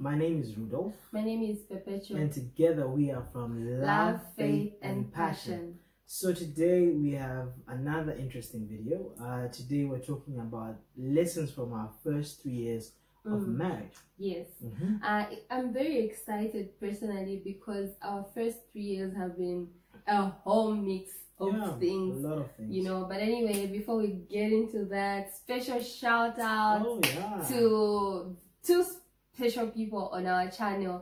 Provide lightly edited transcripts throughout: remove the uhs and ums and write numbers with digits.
My name is Rudolph. My name is Perpetua. And together we are from Love, Faith, and Passion. So today we have another interesting video. Today we're talking about lessons from our first 3 years of marriage. Yes. I'm very excited personally because our first 3 years have been a whole mix of things. A lot of things. You know, but anyway, before we get into that, special shout out to two special people on our channel.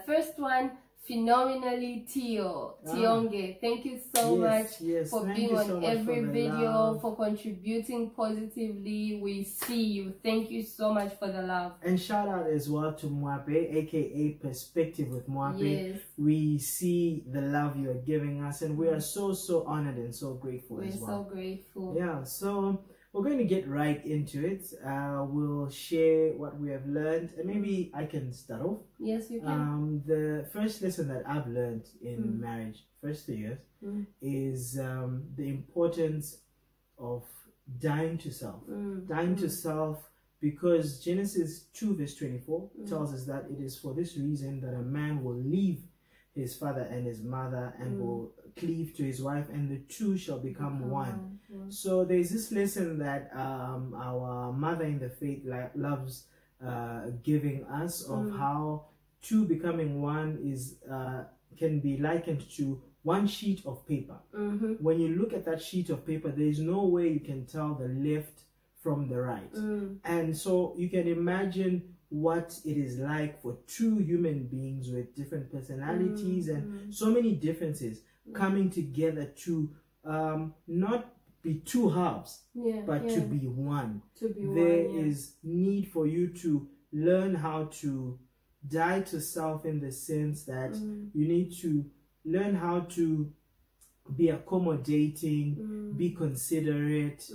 First one, phenomenally Tionge. Thank you so much for being on every video, for contributing positively. We see you. Thank you so much for the love. And shout out as well to Mwape, aka Perspective with Mwape. Yes. We see the love you are giving us, and we are so honored and so grateful as well. We're so grateful. Yeah, so we're going to get right into it. We'll share what we have learned, and maybe I can start off. Yes, you can. The first lesson that I've learned in marriage, first 3 years, is the importance of dying to self. Dying to self, because Genesis 2 verse 24 tells us that it is for this reason that a man will leave his father and his mother and will cleave to his wife, and the two shall become one. So there's this lesson that our mother in the faith loves giving us, of how two becoming one is can be likened to one sheet of paper. When you look at that sheet of paper, there is no way you can tell the left from the right. And so you can imagine what it is like for two human beings with different personalities and so many differences coming together to not be two halves, but to be one. There is need for you to learn how to die to self, in the sense that you need to learn how to be accommodating, be considerate,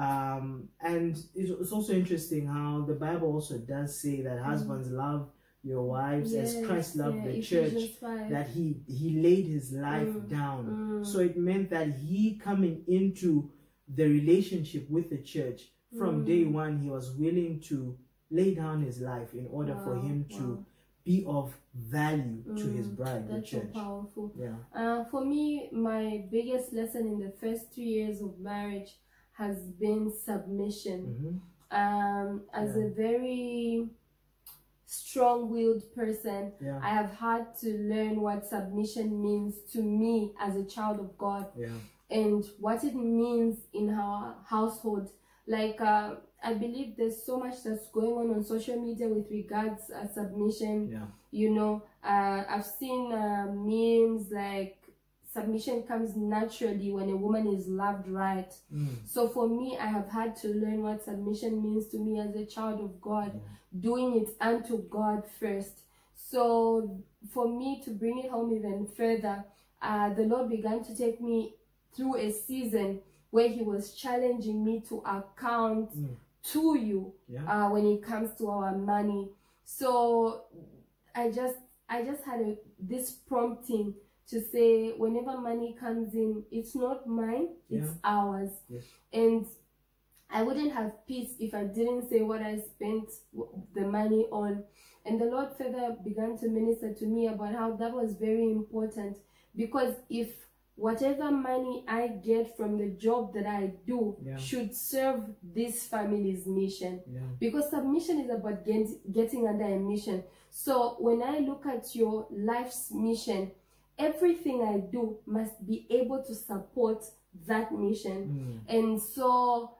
and it's also interesting how the Bible also does say that husbands love your wives as Christ loved the church, that he laid his life down. So it meant that he, coming into the relationship with the church from day one, he was willing to lay down his life in order for him to be of value to his bride, the church. That's so powerful. For me, my biggest lesson in the first 3 years of marriage has been submission. As a very strong-willed person, I have had to learn what submission means to me as a child of God, and what it means in our household. Like, I believe there's so much that's going on social media with regards submission. You know, I've seen memes like submission comes naturally when a woman is loved right. So for me, I have had to learn what submission means to me as a child of God, doing it unto God first. So for me to bring it home even further, the Lord began to take me through a season where he was challenging me to account to you when it comes to our money. So I just had this prompting to say, whenever money comes in, it's not mine, it's ours. And I wouldn't have peace if I didn't say what I spent the money on. And the Lord further began to minister to me about how that was very important, because if whatever money I get from the job that I do should serve this family's mission, because submission is about getting under a mission. So when I look at your life's mission, everything I do must be able to support that mission. And so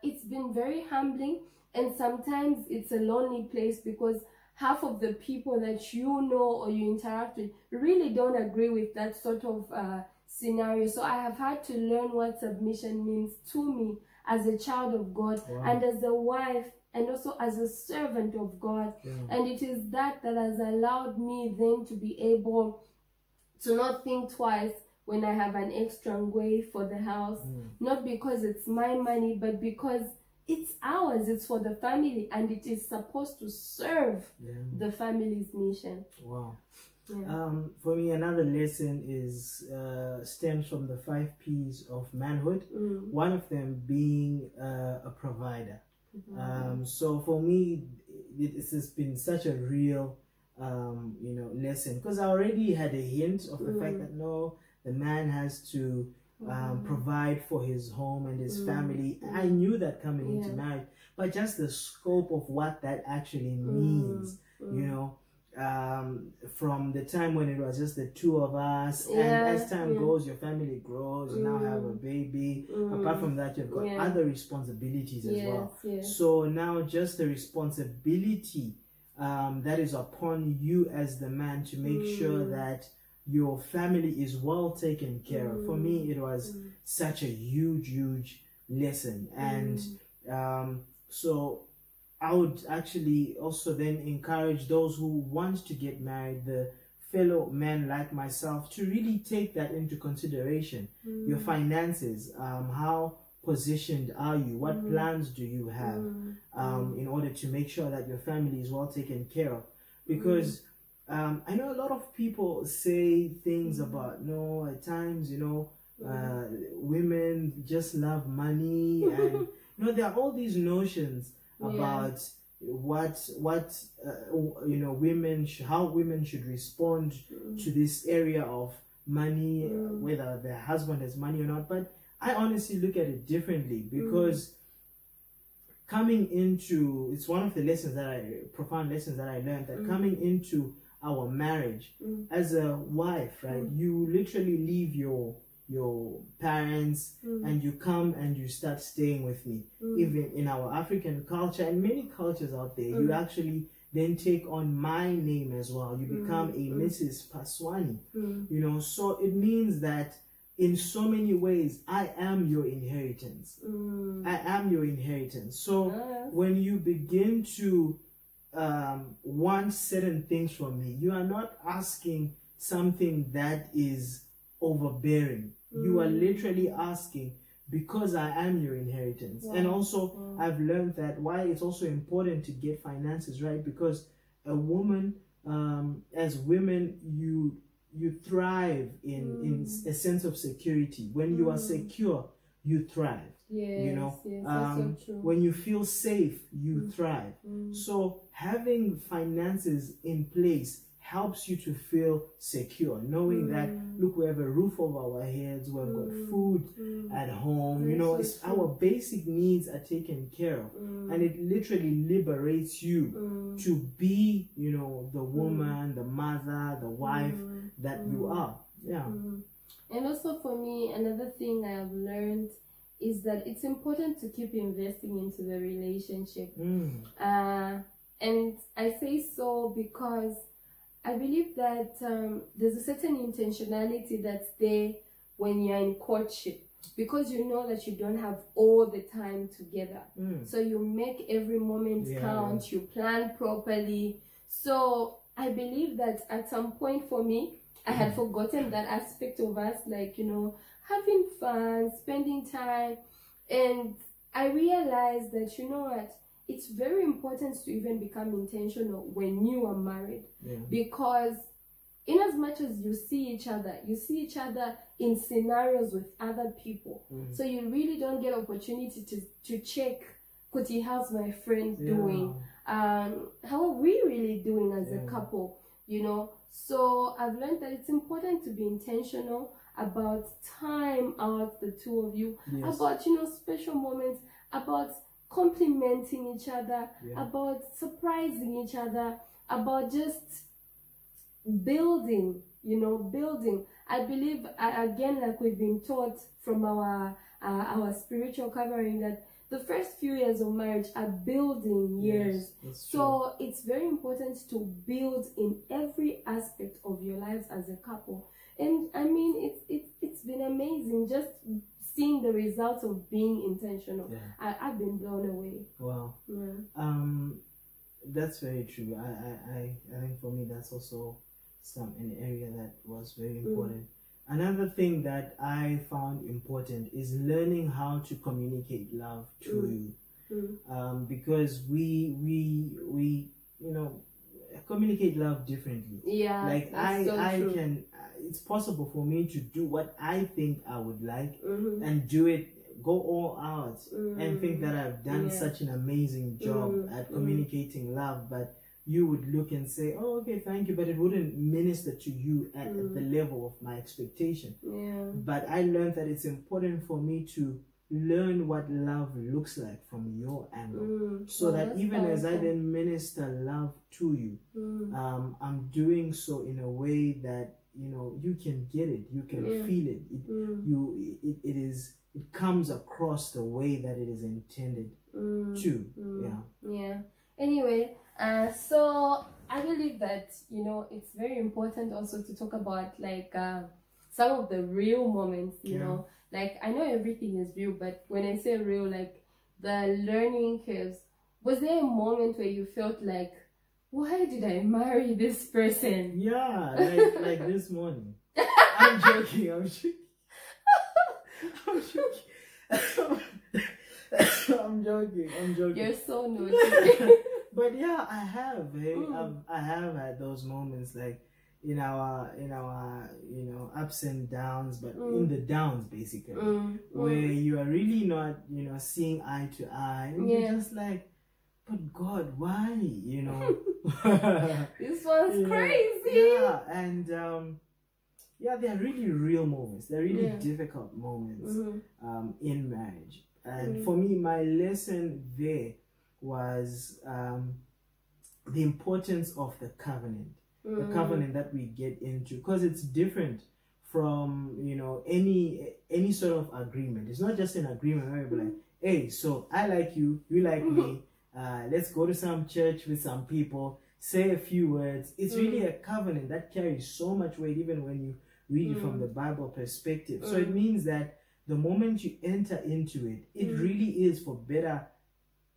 it's been very humbling, and sometimes it's a lonely place, because half of the people that you know or you interact with really don't agree with that sort of scenario. So I have had to learn what submission means to me as a child of God, and as a wife, and also as a servant of God. And it is that has allowed me then to be able to not think twice when I have an extra ngwe for the house, not because it's my money, but because it's ours, it's for the family, and it is supposed to serve the family's mission. For me, another lesson is stems from the 5 P's of manhood. One of them being a provider. So for me, it has been such a real, lesson, because I already had a hint of the fact that no, the man has to provide for his home and his family. I knew that coming into marriage, but just the scope of what that actually means, from the time when it was just the two of us, and as time goes, your family grows, you now have a baby. Apart from that, you've got other responsibilities as well. So now just the responsibility that is upon you as the man to make sure that your family is well taken care of. For me, it was such a huge lesson. And so I would actually also then encourage those who want to get married, the fellow men like myself, to really take that into consideration. Your finances, how positioned are you? What plans do you have in order to make sure that your family is well taken care of? Because I know a lot of people say things about, no, at times, women just love money, and there are all these notions about women, how women should respond to this area of money, whether their husband has money or not. But I honestly look at it differently, because coming into, it's one of the profound lessons that I learned, that coming into our marriage as a wife, right, you literally leave your parents and you come and you start staying with me. Even in our African culture and many cultures out there, you actually then take on my name as well. You become a Mrs. Paswani, so it means that in so many ways, I am your inheritance. I am your inheritance. So when you begin to want certain things from me, you are not asking something that is overbearing. You are literally asking because I am your inheritance. And also I've learned that why it's also important to get finances right, because a woman, as women, you thrive in a sense of security. When you are secure, you thrive. That's so true. When you feel safe, you thrive. So having finances in place helps you to feel secure, knowing that, look, we have a roof over our heads, we've got food at home, our basic needs are taken care of. And it literally liberates you to be, the woman, the mother, the wife that you are. And also for me, another thing I have learned is that it's important to keep investing into the relationship. And I say so because I believe that there's a certain intentionality that's there when you're in courtship, because you know that you don't have all the time together. So you make every moment count, you plan properly. So I believe that at some point for me, I had forgotten that aspect of us, like, having fun, spending time. And I realized that, it's very important to even become intentional when you are married. Because in as much as you see each other in scenarios with other people. So you really don't get opportunity to check, Kuti, how's my friend doing? How are we really doing as a couple? So I've learned that it's important to be intentional about time out, the two of you, about, special moments, about complimenting each other, about surprising each other, about just building. I believe, again, like we've been taught from our spiritual covering, that the first few years of marriage are building years. So it's very important to build in every aspect of your lives as a couple. And I mean, it's been amazing just seeing the results of being intentional. I've been blown away. Wow. That's very true. I think for me that's also an area that was very important. Another thing that I found important is learning how to communicate love to you, because we communicate love differently. Like it's possible for me to do what I think I would like and do it go all out and think that I've done such an amazing job at communicating love, but you would look and say, oh, okay, thank you, but it wouldn't minister to you at the level of my expectation. But I learned that it's important for me to learn what love looks like from your angle, so that even as I then minister love to you, I'm doing so in a way that, you know, you can get it, you can feel it, it comes across the way that it is intended to. Anyway, so I believe that, you know, it's very important also to talk about like some of the real moments, you know, like I know everything is real, but when I say real, like the learning curves, was there a moment where you felt like, why did I marry this person? Yeah, like this morning. I'm joking. I'm joking. You're so naughty. But yeah, I have. I have had those moments, like in our you know, ups and downs, but in the downs basically, where you are really not, you know, seeing eye to eye, and you're just like, but God, why? You know, this one's crazy. Yeah, and they're really real moments. They're really difficult moments in marriage. And for me, my lesson there was the importance of the covenant, the covenant that we get into, because it's different from, you know, any sort of agreement. It's not just an agreement where you're like, hey, so I like you, you like me, let's go to some church with some people, say a few words. It's really a covenant that carries so much weight, even when you read it from the Bible perspective. So it means that the moment you enter into it, it really is for better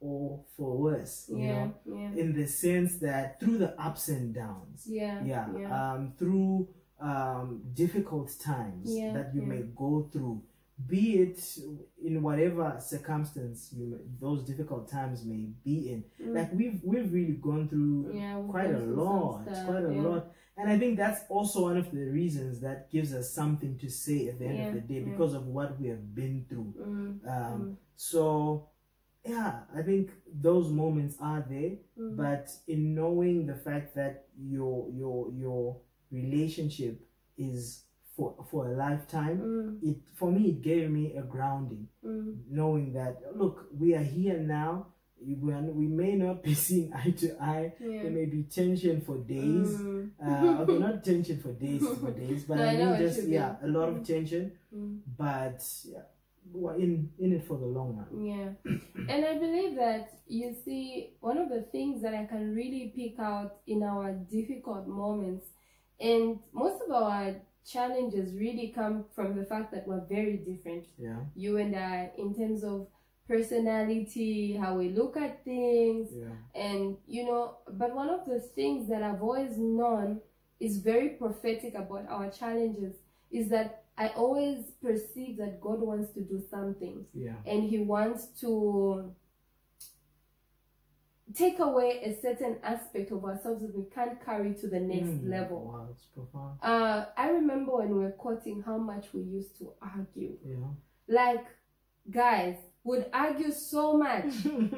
or for worse, you know, in the sense that through the ups and downs, through difficult times that you may go through, be it in whatever circumstance those difficult times may be in. Like we've really gone through quite a lot, and I think that's also one of the reasons that gives us something to say at the end of the day, because of what we have been through. So yeah, I think those moments are there, but in knowing the fact that your relationship is for a lifetime, it gave me a grounding, knowing that, look, we are here now. We may not be seeing eye to eye. There may be tension for days. Okay, not tension for days, but no, I mean just a lot of tension. But we're in it for the long run. And I believe that, you see, one of the things that I can really pick out in our difficult moments, and most of our challenges really come from the fact that we're very different. You and I, in terms of personality, how we look at things, and you know, but one of the things that I've always known is very prophetic about our challenges is that I always perceive that God wants to do something, and He wants to take away a certain aspect of ourselves that we can't carry to the next level. Wow, it's profound. I remember when we were courting how much we used to argue. Like, guys would argue so much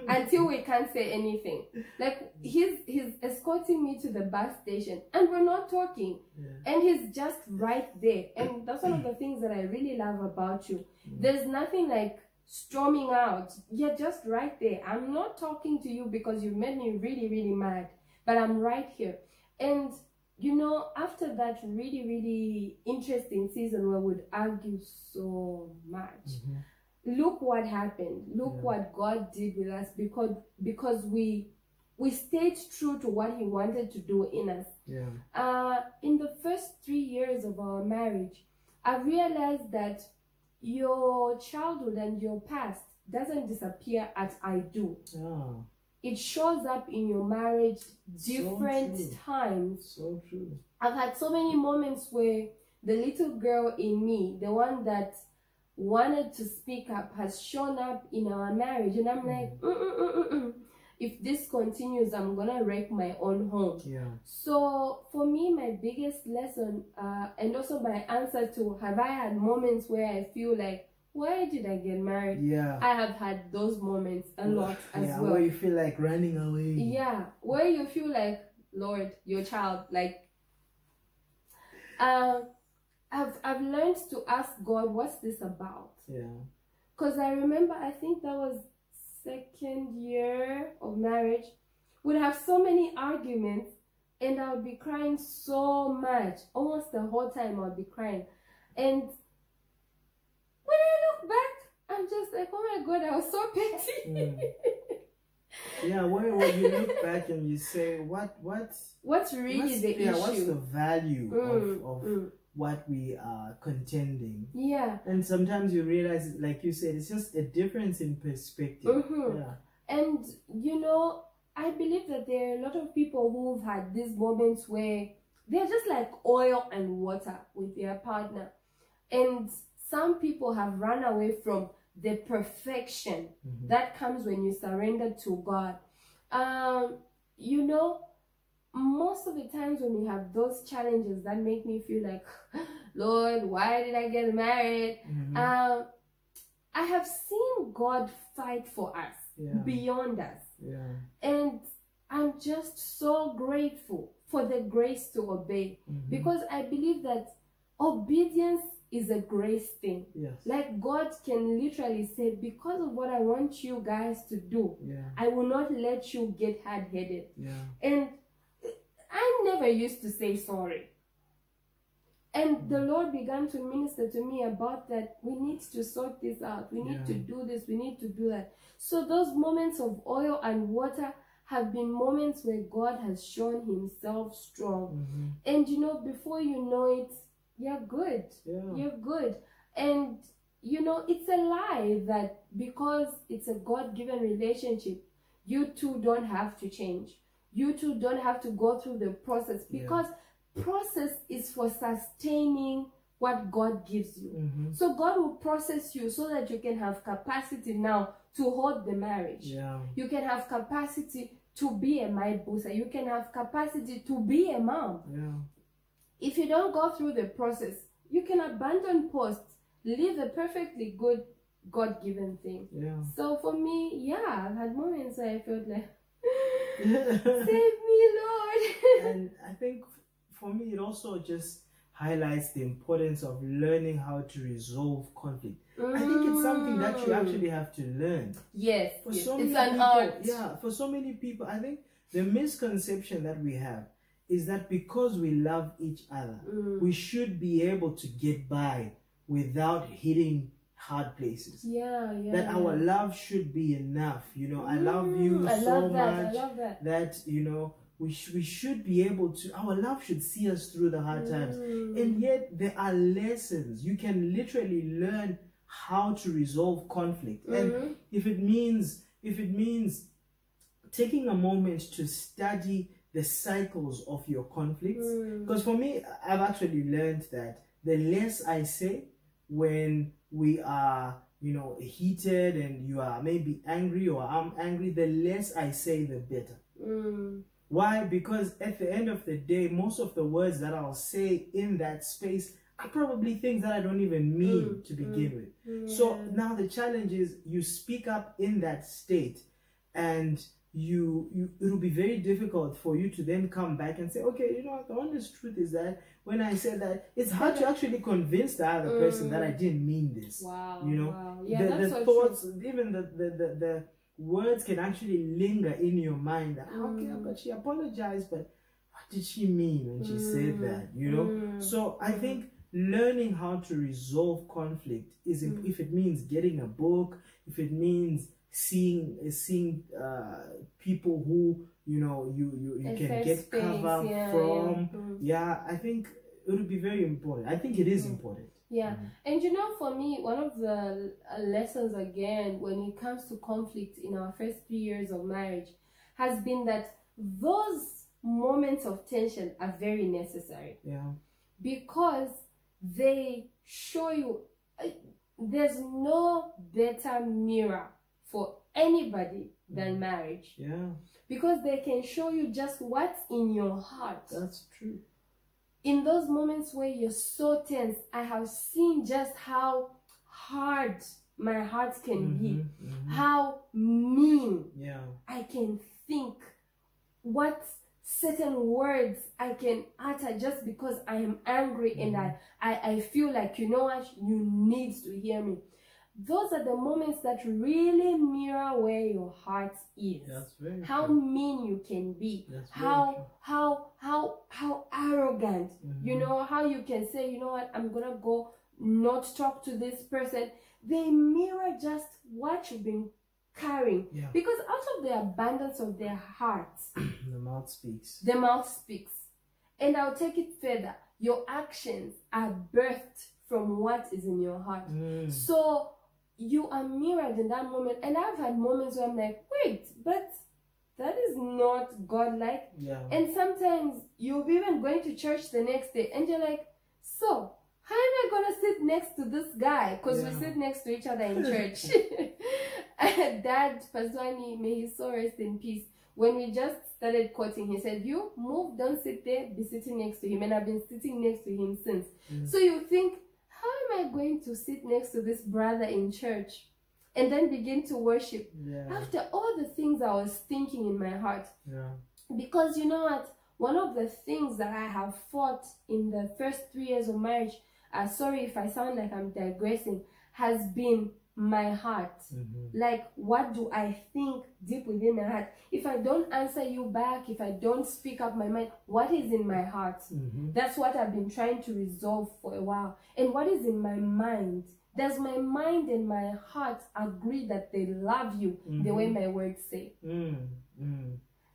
until we can't say anything. Like, he's escorting me to the bus station and we're not talking, and he's just right there. And that's one of the things that I really love about you. There's nothing like storming out. You're just right there. I'm not talking to you because you made me really, really mad, but I'm right here. And you know, after that really, really interesting season where we'd argue so much, look what happened. Look what God did with us, because we stayed true to what He wanted to do in us. In the first 3 years of our marriage, I realized that your childhood and your past doesn't disappear as I do. It shows up in your marriage different times. So true. I've had so many moments where the little girl in me, the one that wanted to speak up, has shown up in our marriage, and I'm like, if this continues, I'm gonna wreck my own home. So for me, my biggest lesson, and also my answer to have I had moments where I feel like, why did I get married? Yeah. I have had those moments a lot as well. Where you feel like running away. Yeah, where you feel like, Lord, your child, like, I've learned to ask God, what's this about? Yeah. Because I remember, I think that was 2nd year of marriage, we'd have so many arguments, and I would be crying so much. Almost the whole time I would be crying. And when I look back, I'm just like, oh my God, I was so petty. Yeah, when you look back and you say, what's really the issue? What's the value of what we are contending? Yeah. And sometimes you realize, like you said, it's just a difference in perspective. Yeah. And, you know, I believe that there are a lot of people who've had these moments where they're just like oil and water with their partner. And some people have run away from the perfection that comes when you surrender to God. You know, most of the times when we have those challenges that make me feel like, Lord, why did I get married? I have seen God fight for us, beyond us. Yeah. And I'm just so grateful for the grace to obey, because I believe that obedience is a grace thing. Yes. Like God can literally say, because of what I want you guys to do, I will not let you get hard-headed. Yeah. And I never used to say sorry. And the Lord began to minister to me about that. We need to sort this out. We need to do this. We need to do that. So those moments of oil and water have been moments where God has shown himself strong. And you know, before you know it, you're good. Yeah. You're good. And you know, it's a lie that because it's a God-given relationship, you two don't have to change. You two don't have to go through the process, because process is for sustaining what God gives you. So God will process you so that you can have capacity now to hold the marriage. Yeah. You can have capacity to be a Maibusa. You can have capacity to be a mom. Yeah. If you don't go through the process, you can abandon posts, live a perfectly good God-given thing. Yeah. So for me, yeah, I've had moments where I felt like, save me, Lord. And I think for me, it also just highlights the importance of learning how to resolve conflict. I think it's something that you actually have to learn. Yes, for so it's many an people, art. Yeah, for so many people, I think the misconception that we have is that because we love each other, we should be able to get by without hitting hard places. Yeah, yeah. That our love should be enough. You know, I love you so much that, you know, we should be able to, our love should see us through the hard times. And yet there are lessons. You can literally learn how to resolve conflict. And if it means taking a moment to study the cycles of your conflicts, because for me, I've actually learned that the less I say when we are, you know, heated and you are maybe angry or I'm angry, the less I say, the better. Why? Because at the end of the day, most of the words that I'll say in that space are probably things that I don't even mean to begin with. So now the challenge is you speak up in that state, and it'll be very difficult for you to then come back and say, okay, you know, the honest truth is that when I said that, it's hard to actually convince the other person that I didn't mean this. Wow. You know, wow. Yeah, the so thoughts, true. Even the words can actually linger in your mind that, okay, but she apologized, but what did she mean when she said that, you know? So I think learning how to resolve conflict is, if it means getting a book, if it means seeing people who, you know, you can get cover from. Yeah, I think it would be very important. I think it is important. Yeah. And you know, for me, one of the lessons again when it comes to conflict in our first 3 years of marriage has been that those moments of tension are very necessary. Yeah. Because they show you there's no better mirror for anybody than marriage. Yeah. Because they can show you just what's in your heart. That's true. In those moments where you're so tense, I have seen just how hard my heart can be, how mean I can think, what certain words I can utter just because I am angry and I feel like, you know what, you need to hear me. Those are the moments that really mirror where your heart is. That's very how true. Mean you can be. That's How arrogant. You know, how you can say, you know what, I'm gonna go not talk to this person. They mirror just what you've been carrying. Because out of the abundance of their hearts, the mouth speaks. The mouth speaks. And I'll take it further. Your actions are birthed from what is in your heart. So you are mirrored in that moment. And I've had moments where I'm like, wait, but that is not God-like. And sometimes you'll be even going to church the next day and you're like, so how am I going to sit next to this guy? Because we sit next to each other in church. Dad, Paswani, may his soul rest in peace. When we just started courting, he said, you move, don't sit there, be sitting next to him. And I've been sitting next to him since. So you think, how am I going to sit next to this brother in church and then begin to worship after all the things I was thinking in my heart? Because you know what? One of the things that I have fought in the first 3 years of marriage, sorry if I sound like I'm digressing, has been my heart. Like, what do I think deep within my heart? If I don't answer you back, if I don't speak up my mind, what is in my heart? That's what I've been trying to resolve for a while. And what is in my mind? Does my mind and my heart agree that they love you the way my words say?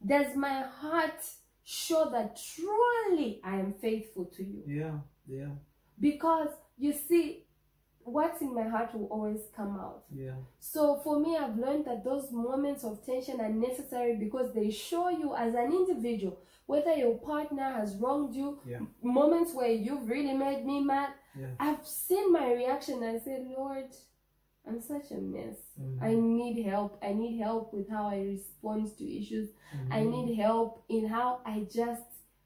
Does my heart show that truly I am faithful to you? Because you see, what's in my heart will always come out. So for me, I've learned that those moments of tension are necessary because they show you as an individual whether your partner has wronged you. Moments where you've really made me mad. I've seen my reaction and I said, Lord, I'm such a mess. I need help. I need help with how I respond to issues. I need help in how I just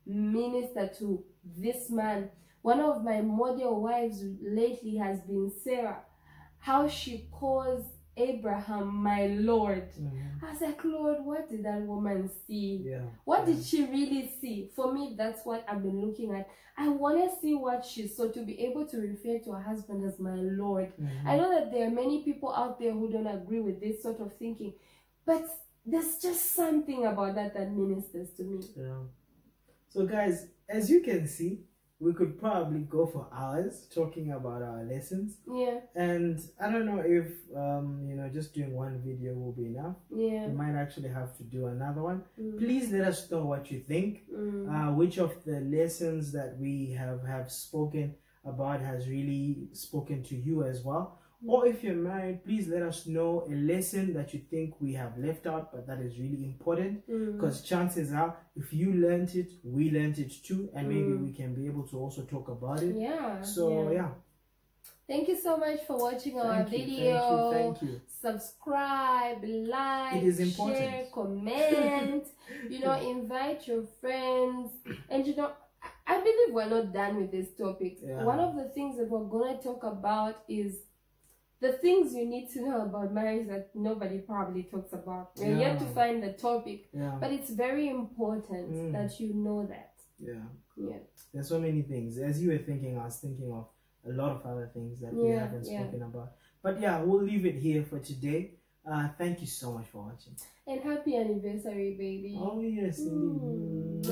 minister to this man. One of my model wives lately has been Sarah. How she calls Abraham my Lord. I was like, Lord, what did that woman see? What did she really see? For me, that's what I've been looking at. I want to see what she saw, to be able to refer to her husband as my Lord. I know that there are many people out there who don't agree with this sort of thinking, but there's just something about that that ministers to me. So guys, as you can see, we could probably go for hours talking about our lessons. And I don't know if you know, just doing one video will be enough. We might actually have to do another one. Please let us know what you think. Which of the lessons that we have spoken about has really spoken to you as well. Or if you're married, please let us know a lesson that you think we have left out but that is really important, because chances are if you learned it, we learned it too, and maybe we can be able to also talk about it. Thank you so much for watching our video. Thank you. Subscribe, like, it is important. Share, comment. You know, invite your friends. And you know, I believe we're not done with this topic. One of the things that we're going to talk about is the things you need to know about marriage that nobody probably talks about. We're yet to find the topic, but it's very important that you know that. There's so many things. As you were thinking, I was thinking of a lot of other things that we haven't spoken about. But we'll leave it here for today. Thank you so much for watching. And happy anniversary, baby. Oh yes, indeed.